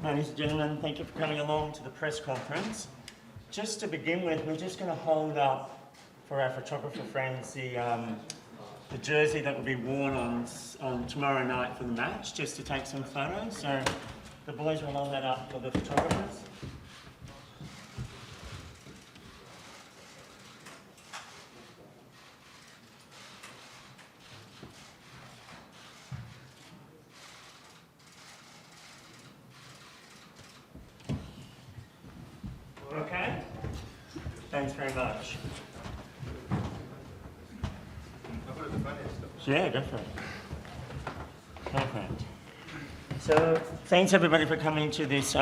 Ladies and gentlemen, thank you for coming along to the press conference. Just to begin with, we're just going to hold up for our photographer friends the jersey that will be worn on tomorrow night for the match, just to take some photos. So the boys will hold that up for the photographers. Okay? Thanks very much. Yeah, go for it. Perfect. So, thanks everybody for coming to this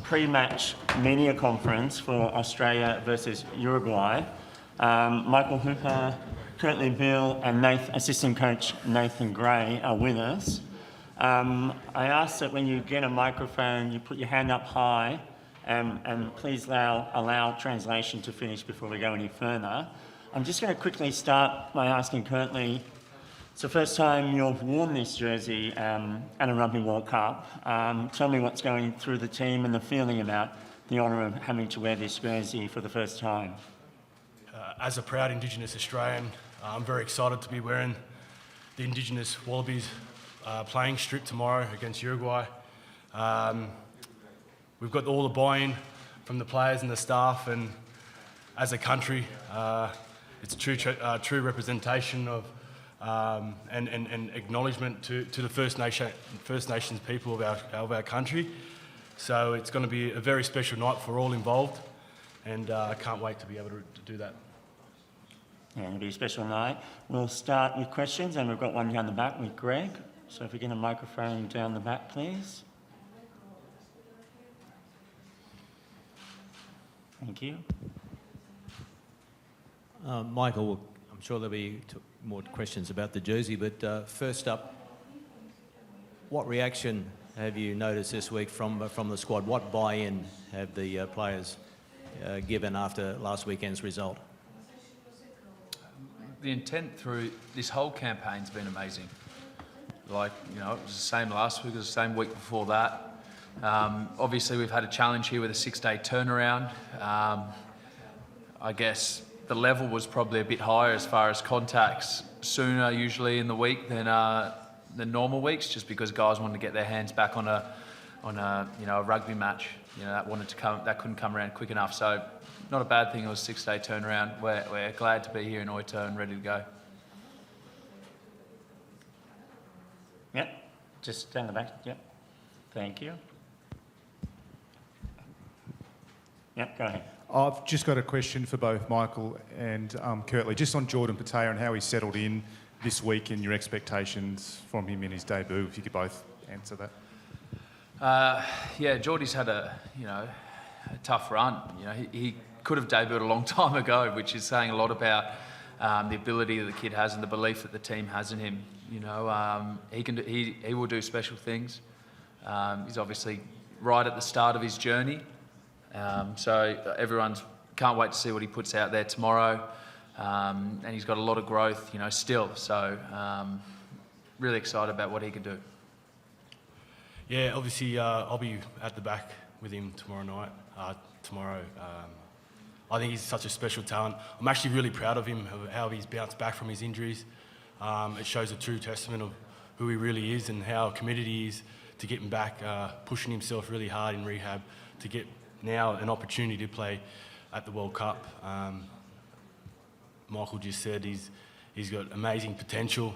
pre-match media conference for Australia versus Uruguay. Michael Hooper, currently BEALE, and assistant coach Nathan Gray are with us. I ask that when you get a microphone, you put your hand up high, and please allow translation to finish before we go any further. I'm just going to quickly start by asking Curtly, it's the first time you've worn this jersey at a Rugby World Cup. Tell me what's going through the team and the feeling about the honour of having to wear this jersey for the first time. As a proud Indigenous Australian, I'm very excited to be wearing the Indigenous Wallabies playing strip tomorrow against Uruguay. We've got all the buy-in from the players and the staff, and as a country, it's a true representation of and acknowledgement to the First Nations people of our country. So it's going to be a very special night for all involved, and I can't wait to be able to do that. Yeah, it'll be a special night. We'll start with questions, and we've got one down the back with Greg. So if we get a microphone down the back, please. Thank you. Michael, I'm sure there'll be more questions about the jersey, but first up, what reaction have you noticed this week from the squad? What buy-in have the players given after last weekend's result? The intent through this whole campaign's been amazing. Like, you know, it was the same last week, it was the same week before that. Obviously, we've had a challenge here with a 6-day turnaround. I guess the level was probably a bit higher as far as contacts sooner usually in the week than normal weeks, just because guys wanted to get their hands back on a rugby match. You know, that couldn't come around quick enough. So, not a bad thing. It was a 6-day turnaround. We're glad to be here in Oito and ready to go. Yep, just down the back. Yep, thank you. Yep, go ahead. I've just got a question for both Michael and Curtly, just on Jordan Petaia and how he settled in this week and your expectations from him in his debut. If you could both answer that. Yeah, Geordie's had a tough run. You know, he could have debuted a long time ago, which is saying a lot about the ability that the kid has and the belief that the team has in him. You know, he will do special things. He's obviously right at the start of his journey. So everyone's can't wait to see what he puts out there tomorrow, and he's got a lot of growth, you know, still. So really excited about what he can do. Yeah, obviously I'll be at the back with him tomorrow night. I think he's such a special talent. I'm actually really proud of him, of how he's bounced back from his injuries. It shows a true testament of who he really is and how committed he is to getting back, pushing himself really hard in rehab to get now an opportunity to play at the World Cup. Michael just said he's got amazing potential.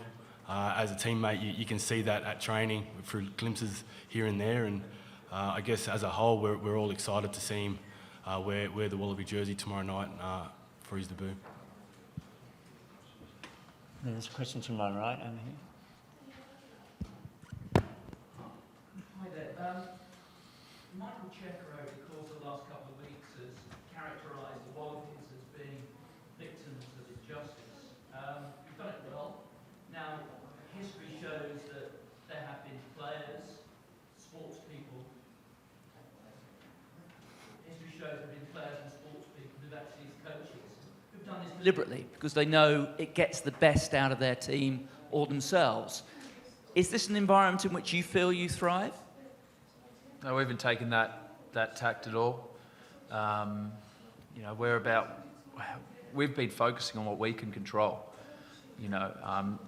As a teammate, you can see that at training through glimpses here and there. And I guess as a whole, we're all excited to see him wear the Wallaby jersey tomorrow night for his debut. There's a question to my right over here. Hi there. Michael Checker over the course of the last couple of weeks has characterised the Wallabies as being victims of injustice. You've done it well. Now, history shows that there have been players, sports people. History shows there have been players and sports people who've actually, as coaches, who've done this deliberately because they know it gets the best out of their team or themselves. Is this an environment in which you feel you thrive? No, we haven't taken that tact at all. You know, we've been focusing on what we can control. You know,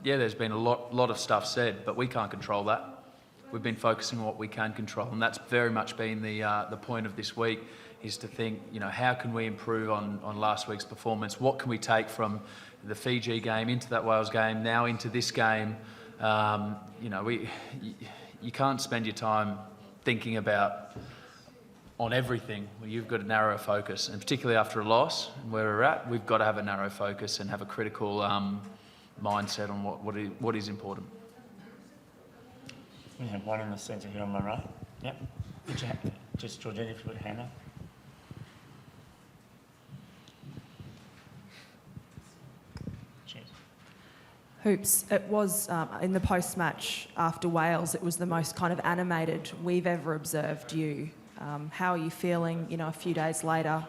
yeah, there's been a lot of stuff said, but we can't control that. We've been focusing on what we can control, and that's very much been the point of this week, is to think, you know, how can we improve on last week's performance? What can we take from the Fiji game into that Wales game, now into this game? You know, you can't spend your time thinking about on everything. Well, you've got a narrow focus, and particularly after a loss, where we're at, we've got to have a narrow focus and have a critical mindset on what is important. We have one in the centre here on my right. Yep. Just Georgette, if you put your hand up. Cheers. Hoops, it was in the post-match after Wales, it was the most kind of animated we've ever observed you. How are you feeling, you know, a few days later?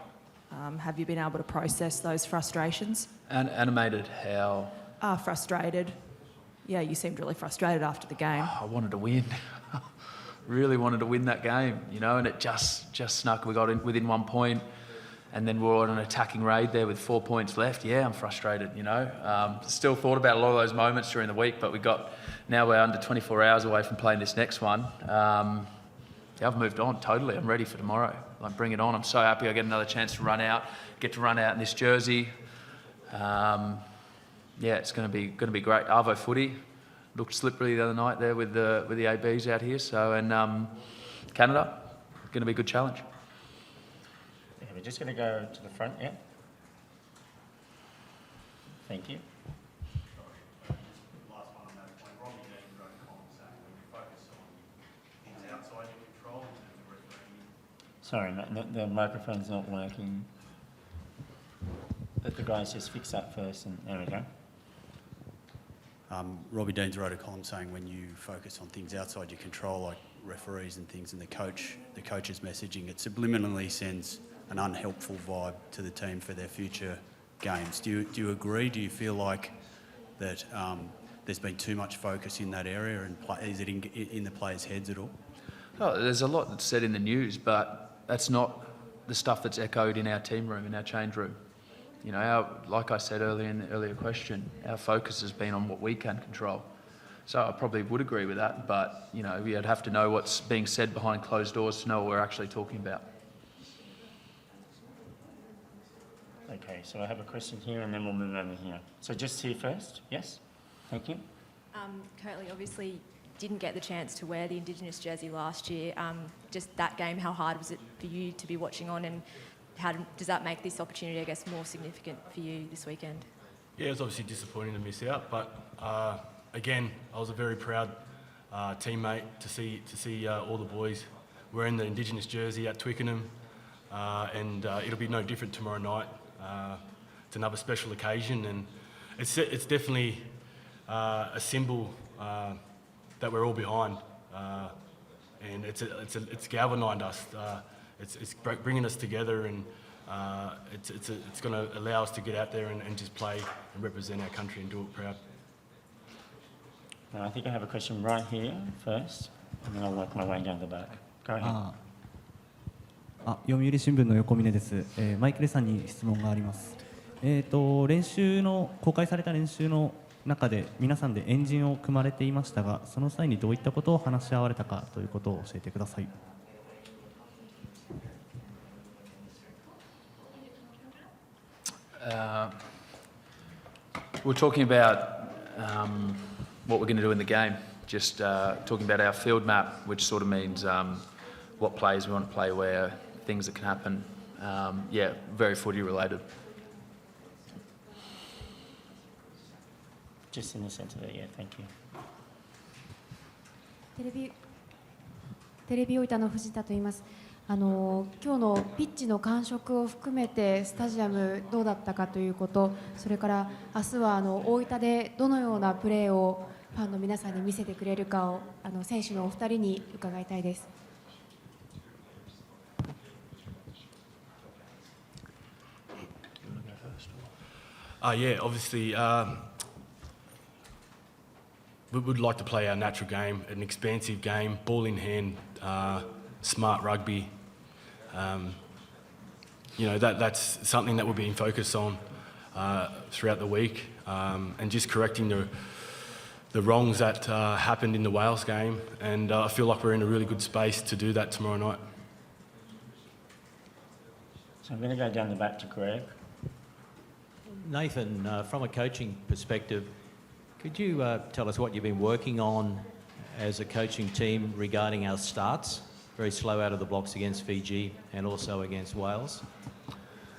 Have you been able to process those frustrations? And animated how? Frustrated. Yeah, you seemed really frustrated after the game. I wanted to win. Really wanted to win that game, you know, and it just snuck. We got in within 1 point, and then we were on an attacking raid there with 4 points left. Yeah, I'm frustrated, you know. Still thought about a lot of those moments during the week, but now we're under 24 hours away from playing this next one. Yeah, I've moved on totally. I'm ready for tomorrow. Like, bring it on. I'm so happy I get another chance to run out in this jersey. Yeah, it's going to be great. Arvo footy looked slippery the other night there with the ABs out here. So, and Canada, going to be a good challenge. Yeah, we're just going to go to the front, yeah. Thank you. Last one on that point, Robbie Dean wrote a column saying when you focus on things outside your control in terms of refereeing. Sorry, mate, the microphone's not working. Let the guys just fix that first, and there we go. Robbie Deans wrote a column saying when you focus on things outside your control, like referees and things, and the coach's messaging, it subliminally sends an unhelpful vibe to the team for their future games. Do you agree? Do you feel like that there's been too much focus in that area, and is it in the players' heads at all? Oh, there's a lot that's said in the news, but that's not the stuff that's echoed in our team room, in our change room. You know, like I said earlier in the earlier question, our focus has been on what we can control. So I probably would agree with that, but, you know, you'd have to know what's being said behind closed doors to know what we're actually talking about. Okay, so I have a question here, and then we'll move over here. So just here first, yes? Thank you. Curtly obviously didn't get the chance to wear the Indigenous jersey last year. Just that game, how hard was it for you to be watching on, and how does that make this opportunity, I guess, more significant for you this weekend? Yeah, it was obviously disappointing to miss out, but again, I was a very proud teammate to see all the boys wearing the Indigenous jersey at Twickenham, and it'll be no different tomorrow night. It's another special occasion, and it's definitely a symbol that we're all behind, and it's galvanised us. It's bringing us together, and it's going to allow us to get out there and just play and represent our country and do it proud. Now, I think I have a question right here first, and then I'll work my way down the back. Go ahead. 読売新聞の横峯です、マイケルさんに質問があります。練習の公開された練習の中で皆さんで円陣を組まれていましたが、その際にどういったことを話し合われたかということを教えてください。We're talking about what we're going to do in the game, just talking about our field map, which sort of means what plays we want to play where, things that can happen. Yeah, very footy related. Just in the centre there, yeah, thank you. テレビ大分の藤田と言います。今日のピッチの感触を含めてスタジアムどうだったかということ、それから明日は大分でどのようなプレーをファンの皆さんに見せてくれるかを選手のお二人に伺いたいです。Yeah, obviously we would like to play our natural game, an expansive game, ball in hand, smart rugby. That's something that we're being focused on throughout the week, and just correcting the wrongs that happened in the Wales game. And I feel like we're in a really good space to do that tomorrow night. So I'm going to go down the back to Greg. Nathan, from a coaching perspective, could you tell us what you've been working on as a coaching team regarding our starts? Very slow out of the blocks against Fiji and also against Wales.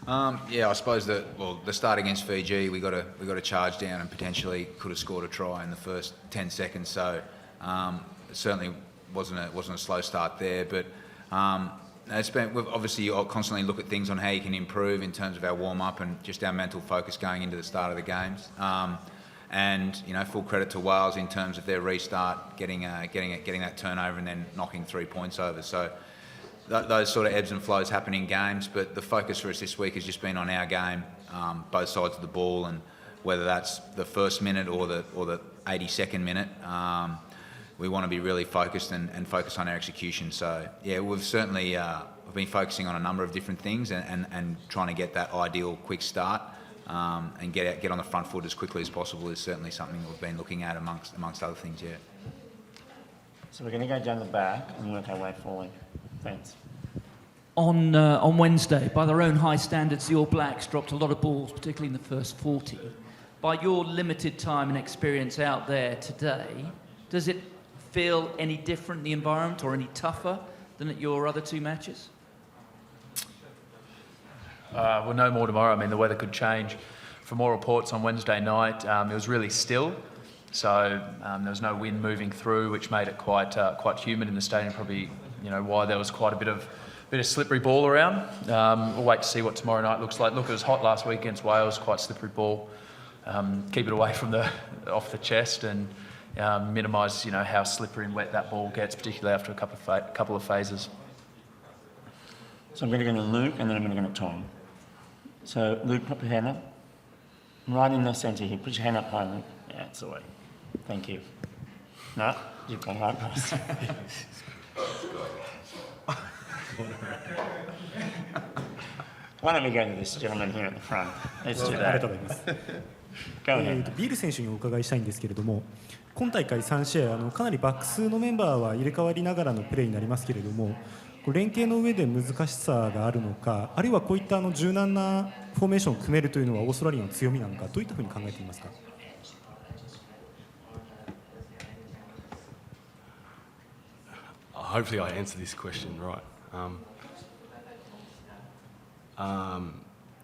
I suppose the start against Fiji, we got a charge down and potentially could have scored a try in the first 10 seconds. So it certainly wasn't a slow start there, but we've obviously constantly look at things on how you can improve in terms of our warm up and just our mental focus going into the start of the games. And full credit to Wales in terms of their restart, getting that turnover and then knocking 3 points over. So those sort of ebbs and flows happen in games, but the focus for us this week has just been on our game, both sides of the ball, and whether that's the first minute or the 82nd minute, we want to be really focused and focus on our execution. So yeah, we've certainly we've been focusing on a number of different things and trying to get that ideal quick start and get on the front foot as quickly as possible is certainly something that we've been looking at amongst other things. Yeah. So we're going to go down the back and work our way forward. Thanks. On Wednesday, by their own high standards, the All Blacks dropped a lot of balls, particularly in the first 40. By your limited time and experience out there today, does it feel any different, the environment, or any tougher than at your other two matches? We'll know more tomorrow. I mean, the weather could change. From all reports on Wednesday night, it was really still. So there was no wind moving through, which made it quite humid in the stadium. Probably, why there was quite a bit of slippery ball around. We'll wait to see what tomorrow night looks like. Look, it was hot last week against Wales, quite slippery ball. Keep it away from off the chest and minimise, how slippery and wet that ball gets, particularly after a couple of phases. So I'm going to go to Luke and then I'm going to go to Tom. So Luke, put your hand up. Right in the centre here. Put your hand up high, Luke. Yeah, it's the way. Thank you. No, you've gone right past. Why don't we go to this gentleman here at the front? Let's do ありが that. とうございます。 Go ahead. ビール選手にお伺いしたいんですけれども、今大会3試合かなりバックスのメンバーは入れ替わりながらのプレーになりますけれども、連携の上で難しさがあるのか、あるいはこういった柔軟なフォーメーションを組めるというのはオーストラリアの強みなのか、どういったふうに考えていますか。Hopefully I answer this question right.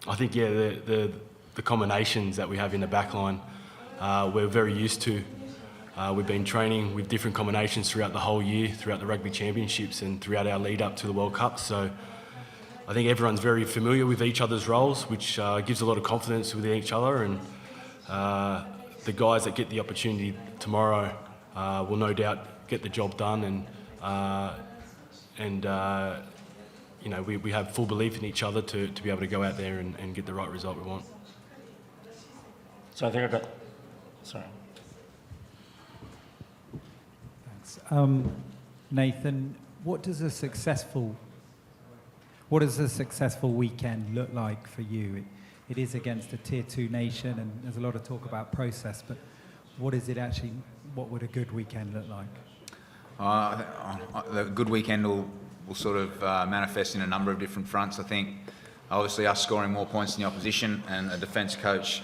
I think, the combinations that we have in the back line, we're very used to. We've been training with different combinations throughout the whole year, throughout the Rugby Championships and throughout our lead up to the World Cup. So I think everyone's very familiar with each other's roles, which gives a lot of confidence with each other. And the guys that get the opportunity tomorrow will no doubt get the job done. We have full belief in each other to be able to go out there and get the right result we want. So I think I've got... Sorry. Thanks. Nathan, what does a successful weekend look like for you? It is against a tier 2 nation, and there's a lot of talk about process, but what would a good weekend look like? The good weekend will sort of manifest in a number of different fronts. I think obviously us scoring more points than the opposition, and a defence coach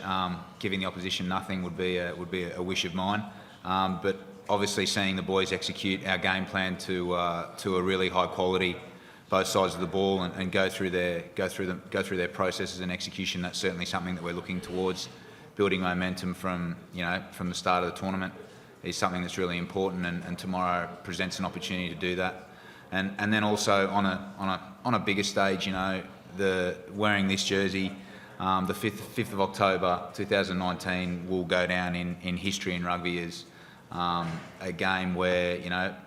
giving the opposition nothing would be a wish of mine. But obviously seeing the boys execute our game plan to a really high quality, both sides of the ball, and go through their processes and execution. That's certainly something that we're looking towards. Building momentum from the start of the tournament is something that's really important, and tomorrow presents an opportunity to do that. And then also on a bigger stage, the wearing this jersey, the 5th of October 2019 will go down in history in rugby as a game where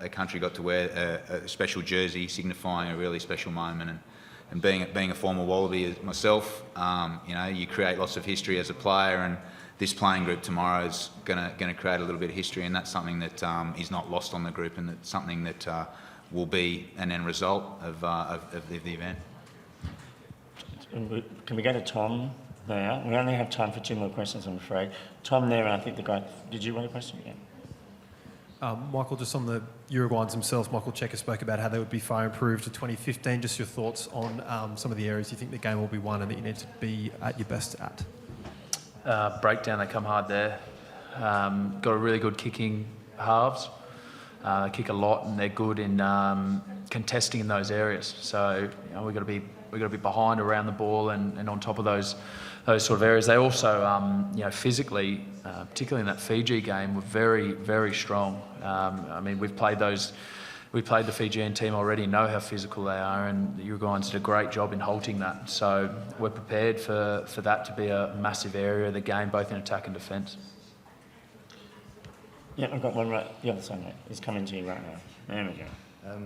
a country got to wear a special jersey signifying a really special moment. And being a former Wallaby myself, you create lots of history as a player, and this playing group tomorrow is going to create a little bit of history, and that's something that is not lost on the group, and that's something that will be an end result of the event. Can we go to Tom there? We only have time for 2 more questions, I'm afraid. Tom there, and I think the guy... Did you want a question? Yeah. Michael, just on the Uruguayans themselves, Michael Cheika spoke about how they would be far improved to 2015. Just your thoughts on some of the areas you think the game will be won and that you need to be at your best at? Breakdown, they come hard there. Got a really good kicking halves. They kick a lot and they're good in contesting in those areas. So we've got to be behind around the ball and on top of those sort of areas. They also, physically, particularly in that Fiji game, were very, very strong. I mean, we played the Fijian team already, know how physical they are, and the Uruguayans did a great job in halting that. So we're prepared for that to be a massive area of the game, both in attack and defence. Yeah, I've got one right the other side, mate. It's coming to you right now. There we go.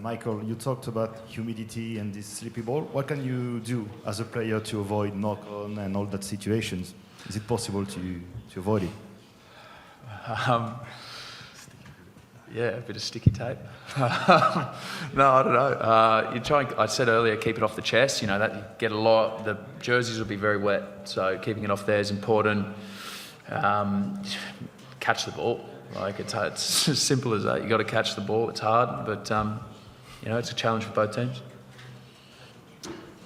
Michael, you talked about humidity and this sleepy ball. What can you do as a player to avoid knock-on and all that situations? Is it possible to avoid it? Yeah, a bit of sticky tape. No, I don't know. You try. I said earlier, keep it off the chest. That you get a lot. The jerseys will be very wet, so keeping it off there is important. Catch the ball. It's as simple as that. You got to catch the ball. It's hard, but it's a challenge for both teams.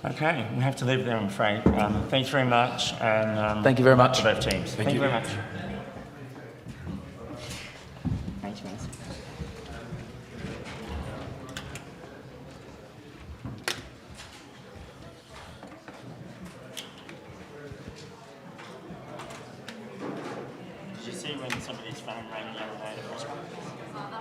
Okay, we have to leave it there, I'm afraid. Thanks very much, and thank you very much to both teams. Thank you very much. Thanks, guys. Did you see when somebody's phone rang?